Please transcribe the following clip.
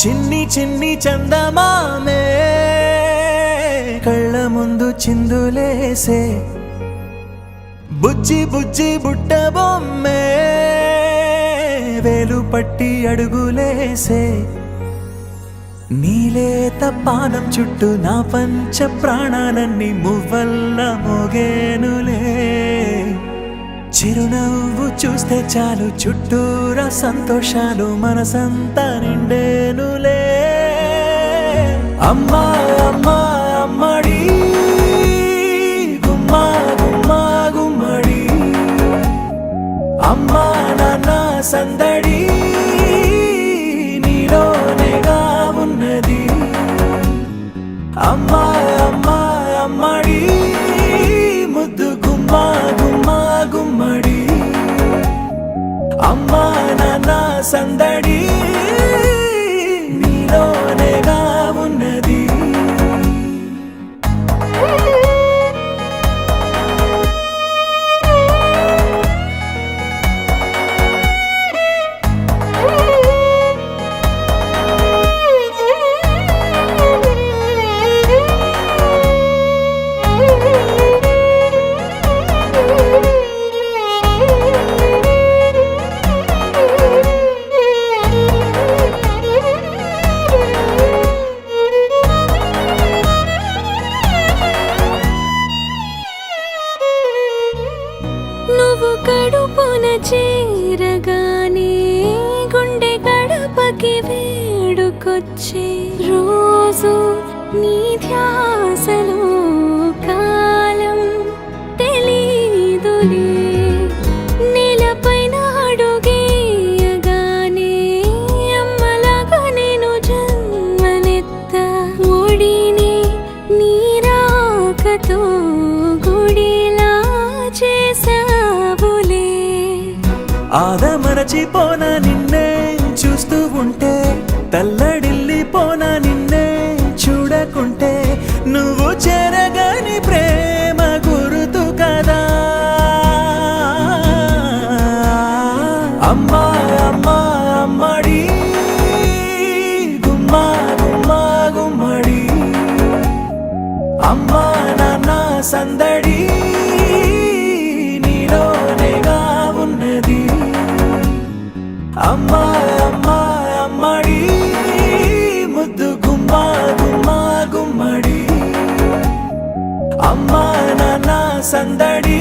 చిన్ని చిన్ని చందమామే కళ్ళ ముందు చిందులేసే బుజ్జి బుజ్జి బుట్ట బొమ్మే వేలు పట్టి అడుగులేసే నీలేత పాదం చుట్టూ నా పంచ ప్రాణాలన్నీ మువ్వల్ల మోగేనులే చిరునవ్వు చూస్తే చాలు చుట్టూరా సంతోషాలు మనసంతా నిండేనులే అమ్మా అమ్మా అమ్మడి గుమ్మా గుమ్మా గుమ్మడి అమ్మా నాన్న సందడి నీలోనేగా ఉన్నది అమ్మా అమ్మా అమ్మడి ముద్దు గుమ్మా గుమ్మా గుమ్మడి అమ్మా నాన్న సందడి నీలోనేగా ఉన్నది నువ్వు కడుపున చేరగానే గుండె గడపకి వేడుకొచ్చే రోజు నీ ధ్యాసలో కాలం తెలీదులే నేలపైన అడుగేయగానే అమ్మలాగా నేను జన్మనెత్త ఒడిని నీ రాకతో గుడిలా చేసావులే ఆదమరచిపోన నిన్నే చూస్తూ ఉంటే తల్లడిల్లిపోన నిన్నే చూడకుంటే నువ్వు చెరగని ప్రేమ గురుతు కదా అమ్మా అమ్మా అమ్మడి గుమ్మా గుమ్మా గుమ్మడి అమ్మా నాన్న సందడి నీలోనేగా ఉన్నది అమ్మా అమ్మా అమ్మడి ముద్దు గుమ్మా గుమ్మా గుమ్మడి అమ్మా నాన్న సందడి